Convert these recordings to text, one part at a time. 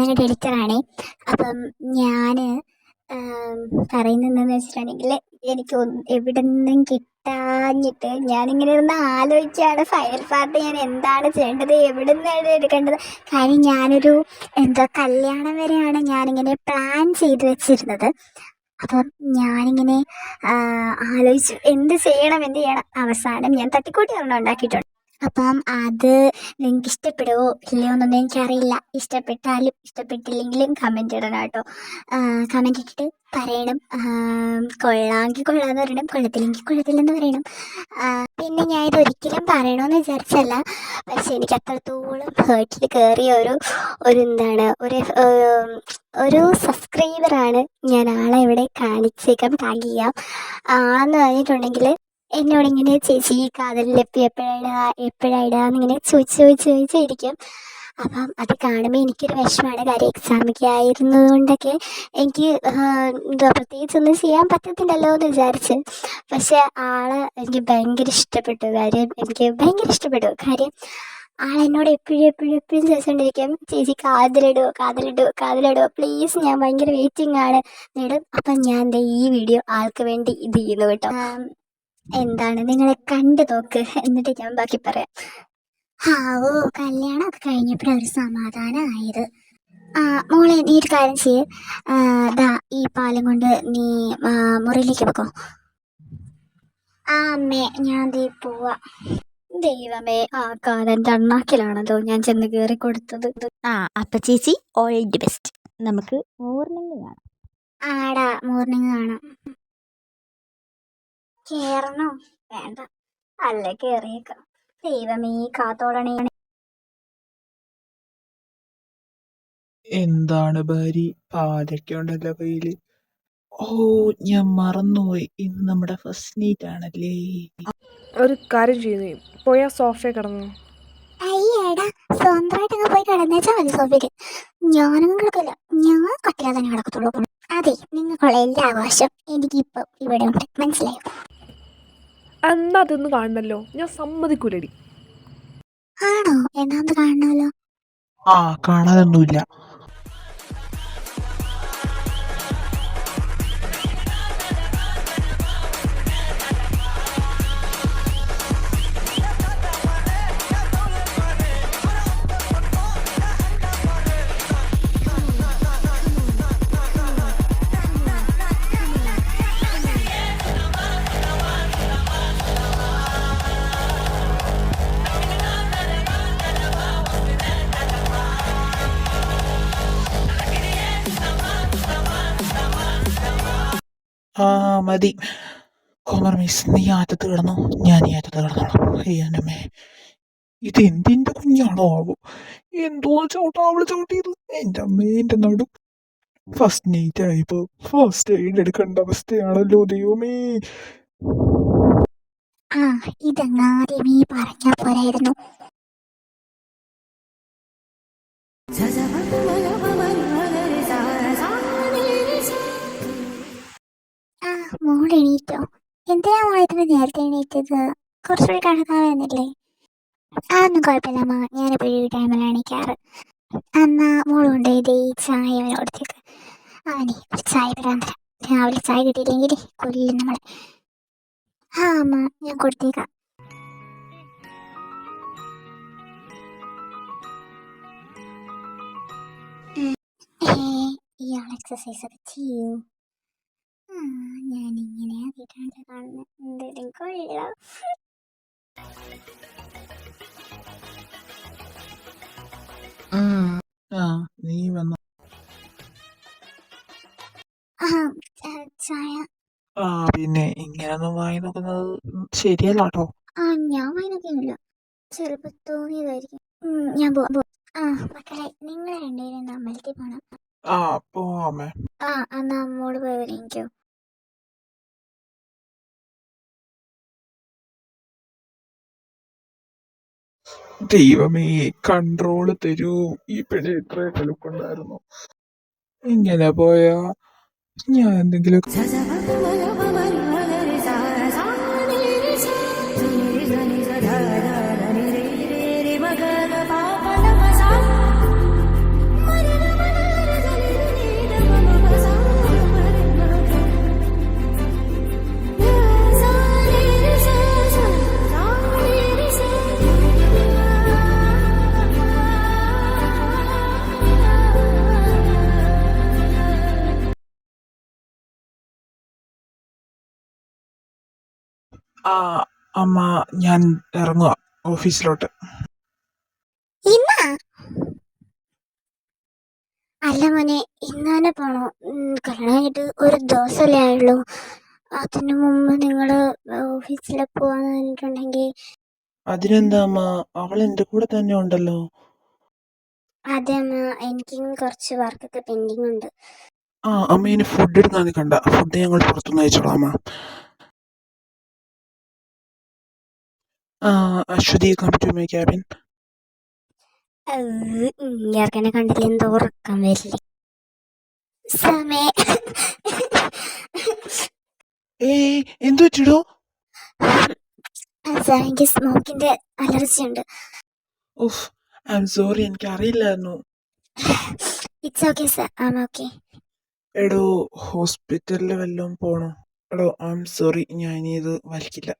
വീഡിയോയുടെ എഡിറ്ററാണേ. അപ്പം ഞാൻ പറയുന്നതെന്ന് വെച്ചിട്ടുണ്ടെങ്കിൽ എനിക്ക് എവിടെ നിന്നും കിട്ടാഞ്ഞിട്ട് ഞാനിങ്ങനെ ഇരുന്ന് ആലോചിക്കുകയാണ് ഫൈനൽ പാർട്ട് ഞാൻ എന്താണ് ചെയ്യേണ്ടത്, എവിടെ നിന്നാണ് എടുക്കേണ്ടത്. കാര്യം ഞാനൊരു കല്യാണം വരെയാണ് ഞാനിങ്ങനെ പ്ലാൻ ചെയ്ത് വെച്ചിരുന്നത്. അപ്പം ഞാനിങ്ങനെ ആലോചിച്ചു എന്ത് ചെയ്യണം. അവസാനം ഞാൻ തട്ടിക്കൂട്ടി ഒരെണ്ണം ഉണ്ടാക്കിയിട്ടുണ്ട്. അപ്പം അത് നിങ്ങൾക്ക് ഇഷ്ടപ്പെടുമോ ഇല്ലയോ എന്നൊന്നും എനിക്കറിയില്ല. ഇഷ്ടപ്പെട്ടാലും ഇഷ്ടപ്പെട്ടില്ലെങ്കിലും കമൻറ്റ് ഇടണം കേട്ടോ. കമൻറ്റ് ഇട്ടിട്ട് പറയണം. കൊള്ളാമെങ്കിൽ കൊള്ളാമെന്ന് പറയണം, കൊള്ളത്തില്ലെങ്കിൽ കൊള്ളത്തില്ലെന്ന് പറയണം. പിന്നെ ഞാൻ ഇതൊരിക്കലും പറയണമെന്ന് വിചാരിച്ചല്ല, പക്ഷെ എനിക്ക് അത്രത്തോളം ഹേർട്ടിൽ കയറിയ ഒരു സബ്സ്ക്രൈബറാണ്. ഞാൻ ആളെ ഇവിടെ കാണിച്ചേക്കാം, ടാഗ് ചെയ്യാം. ആളെന്ന് പറഞ്ഞിട്ടുണ്ടെങ്കിൽ എന്നോടിങ്ങനെ ചേച്ചി കാതലിലെപ്പി എപ്പോഴായിടുക എന്നിങ്ങനെ ചോദിച്ചിരിക്കും. അപ്പം അത് കാണുമ്പോൾ എനിക്കൊരു വിഷമമാണ്. കാര്യം എക്സാമൊക്കെ ആയിരുന്നതുകൊണ്ടൊക്കെ എനിക്ക് പ്രത്യേകിച്ചൊന്നും ചെയ്യാൻ പറ്റത്തില്ലല്ലോ എന്ന് വിചാരിച്ച്. പക്ഷെ ആളെ എനിക്ക് ഭയങ്കര ഇഷ്ടപ്പെട്ടു. കാര്യം ആളെന്നോട് എപ്പോഴും ചോദിച്ചുകൊണ്ടിരിക്കും, ചേച്ചി കാതിലിടുമോ പ്ലീസ്, ഞാൻ ഭയങ്കര വെയിറ്റിംഗ് ആണ് നേടും. അപ്പം ഞാൻ ഈ വീഡിയോ ആൾക്ക് വേണ്ടി ഇത് ചെയ്യുന്നു കേട്ടോ. നിങ്ങളെ കണ്ടു നോക്ക്, എന്നിട്ട് ഞാൻ ബാക്കി പറയാം. കല്യാണമൊക്കെ കഴിഞ്ഞപ്പോഴൊരു സമാധാനമായത്. മോളെ നീ ഒരു കാര്യം ചെയ്യ്, ഈ പാലും കൊണ്ട് നീ മുറിയിലേക്ക് വെക്കോ. അമ്മേ ഞാൻ പോവാ. ദൈവമേ, ആ കാലൻ്റെ അണ്ണാക്കിലാണല്ലോ ഞാൻ ചെന്ന് കയറി കൊടുത്തത്. അപ്പൊ ചേച്ചി ഓൾ ദി ബെസ്റ്റ്. നമുക്ക് മോർണിംഗ് കാണാം. ആടാ മോർണിംഗ് കാണാം. കേറണോ? വേണ്ട, അല്ലേ കേറിയേക്കാം. ദൈവമേ കാത്തോടണേ. എന്താണ് ഭാര്യ, പാലൊക്കെ ഉണ്ടല്ലോ കയ്യില്. ഞാൻ മറന്നുപോയി, ഇന്ന് നമ്മുടെ ഫസ്റ്റ് നൈറ്റ് ആണല്ലേ. ഒരു കാര്യം ചെയ്യുന്നേ, പോയാ സോഫയെ കിടന്നു. അയ്യേടാ, സ്വന്തമായിട്ട് പോയി കിടന്നേച്ചാ മതി സോഫയ്ക്ക്. ഞാനൊന്നും കിടക്കില്ല, ഞാൻ കട്ടിയാ തന്നെ കിടക്കത്തുള്ളൂ. അതെ, നിങ്ങൾക്കുള്ള എല്ലാ ആഘോഷം എനിക്കിപ്പം ഇവിടെ ഉണ്ട്, മനസ്സിലായോ? എന്നാ അതൊന്നും കാണണല്ലോ, ഞാൻ സമ്മതിക്കൂലടി. ആണോ? എന്നാ കാണണമല്ലോ. കാണാനൊന്നുമില്ല. മതി. കോമർ മിസ്, നീ ആറ്റത്ത് കിടന്നോ, ഞാൻ ഈ ആറ്റത്ത് കിടന്നോളാം. എൻ്റെ അമ്മേ, ഇത് എന്തിൻ്റെ കുഞ്ഞാണോ ആവോ, എന്തോ ചവിട്ടാ അവള് ചവിട്ടിയത്. എൻ്റെ അമ്മേ, എൻ്റെ നടു. ഫസ്റ്റ് നൈറ്റ് ആയിപ്പോ ഫസ്റ്റ് എയ്ഡ് എടുക്കേണ്ട അവസ്ഥയാണല്ലോ ദൈവമേ. ഇതെങ്ങാദ്യമേ പറഞ്ഞാ പോരായിരുന്നു. മോൾ എണീറ്റോ? എന്തിനാ മോളെ ഇത്ര നേരത്തെ എണീറ്റത്? കുറച്ചുകൂടി കിടക്കാമായിരുന്നില്ലേ? അതൊന്നും കുഴപ്പമില്ല അമ്മ, ഞാനെപ്പോഴും ഈ ടൈമിലാണ് എണീക്കാറ്. എന്നാ മോളുണ്ട് ഇത് ഈ ചായ അവനെ കൊടുത്തേക്ക്. അവനെ ഒരു ചായ തരാൻ തരാം. രാവിലെ ചായ കിട്ടിയില്ലെങ്കിൽ കൊല്ലും നമ്മളെ. അമ്മ ഞാൻ കൊടുത്തേക്കാം. ഇയാൾ എക്സസൈസ് ഒക്കെ ചെയ്യൂ. ഞാനിങ്ങനെ ആദ്യമായിട്ടാണ് കാണുന്നത്. എന്തെങ്കിലും കൊള്ളാം. നീ വന്ന ചായ. പിന്നെ ഇങ്ങനൊന്നും വാങ്ങി നോക്കുന്നത് ശരിയല്ല കേട്ടോ. ഞാൻ വാങ്ങി നോക്കിയൊന്നുമില്ല, ചിലപ്പോ തോന്നിയതായിരിക്കും. ഞാൻ പോവാ. മക്കളെ, നിങ്ങൾ രണ്ടുപേരും അമ്പലത്തിൽ പോണം. പോവാമേ. എന്നാ അമ്മോട് പോയി വരേക്കോ. ദൈവമേ, കൺട്രോള് തരൂ. ഈ പിഴ ഇത്ര കലുക്കുണ്ടായിരുന്നു. ഇങ്ങനെ പോയാ ഞാൻ എന്തെങ്കിലും ആ അമ്മ, ഞാൻ ഇറങ്ങുക ഓഫീസിലോട്ട്. ഇന്നാ? അല്ല മോനെ, ഇന്ന് തന്നെ പോണോ? കല്യാണം കഴിഞ്ഞിട്ട് ഒരു ദിവസമല്ലേ ആയുള്ളൂ. അതിനു മുമ്പ് നിങ്ങൾ ഓഫീസിൽ പോവാന്ന് പറഞ്ഞിട്ടുണ്ടെങ്കിൽ. അതിനെന്താ അമ്മ, അവൾ എൻ്റെ കൂടെ തന്നെ ഉണ്ടല്ലോ. അതെ അമ്മ, എനിക്കും കുറച്ച് വർക്കൊക്കെ പെൻഡിങ് ഉണ്ട്. അമ്മ ഇനി ഫുഡ് എടുക്കാൻ നിൽക്കണ്ട, ഫുഡ് ഞങ്ങൾ പുറത്തുനിന്ന് കഴിച്ചോളാം അമ്മ. Aswathy, come to my cabin. ഇയാൾക്കെന്നെ കണ്ടില്ല, എന്തോ ഉറക്കം വരില്ലേ സമയ. എന്തു പറ്റിടോ? സാർ, എനിക്ക് സ്മോക്കിന്റെ അലർജി ഉണ്ട്. ഉഫ്, ഐ എം സോറി, എനിക്ക് അറിയില്ലായിരുന്നു. It's okay sir, I am okay. എടോ, ഹോസ്പിറ്റലിൽ വല്ലതും പോണോ? എടോ, ഐ എം സോറി, ഞാൻ ഇനി ഇത് വലിക്കില്ല.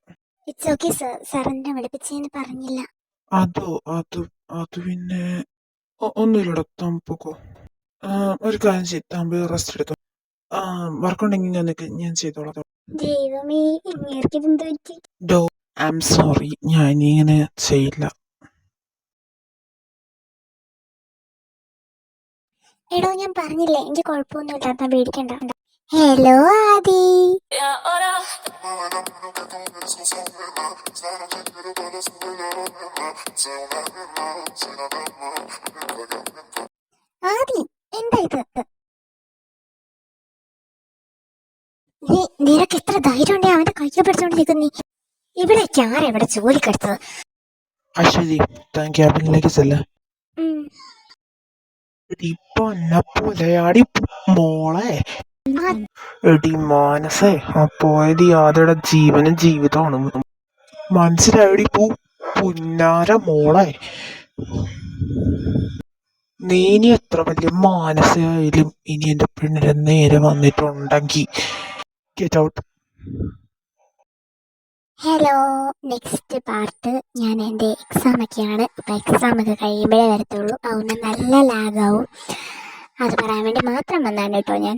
ഇറ്റ്സ് ഓക്കെ സാർ, സാർ എന്നെ വിളിപ്പിച്ചെന്ന് പറഞ്ഞില്ല. അതോ, അത് പിന്നെ ഒന്നുമില്ലടോ, തമ്പുക്കോ. ഒരു കാര്യം ചെയ്ത് തമ്പ് റെസ്റ്റ് എടുത്തോ. വർക്കുണ്ടെങ്കിൽ ഞാൻ ചെയ്തോളാം. ദൈവമേ, ഇങ്ങേർക്കിതെന്ത് പറ്റി? ഡോ, ഐ എം സോറി, ഞാൻ ഇനി ഇങ്ങനെ ചെയ്യില്ല. എടോ, ഞാൻ പറഞ്ഞില്ലേ എനിക്ക് കുഴപ്പമൊന്നുമില്ല, താൻ പേടിക്കണ്ട. ഹലോ ആദി. ആദി, എന്താ ഇത്? നിനക്ക് എത്ര ധൈര്യം ഉണ്ടേ അവന്റെ കയ്യെ പിടിച്ചോണ്ടിരിക്കുന്നു? ഇവിടേക്ക് ആരെവിടെ ജോലിക്കെടുത്തത്? അശ്വതി, താൻ ക്യാബിനിലേക്ക് ചെല്ല. പൊന്നപ്പോലെയാടി മോളെ. എടി മാനസേ, പോയത് യാതൊരു ജീവനും ജീവിതമാണ്. മനസ്സിലായടി പുന്നാര മോളെ. നീ ഇനി എത്ര വലിയ മാനസയായാലും ഇനി എന്റെ പെണ്ണിന് നേരെ വന്നിട്ടുണ്ടെങ്കിൽ get out. Hello, next part ഞാൻ എൻ്റെ എക്സാം ഒക്കെയാണ്. അപ്പോൾ എക്സാം ഒക്കെ കഴിയുമ്പോഴേ വരത്തുള്ളൂ. അതുകൊണ്ട് നല്ല ലാഗാവും. അത് പറയാൻ വേണ്ടി മാത്രം വന്നാണ് കേട്ടോ ഞാൻ.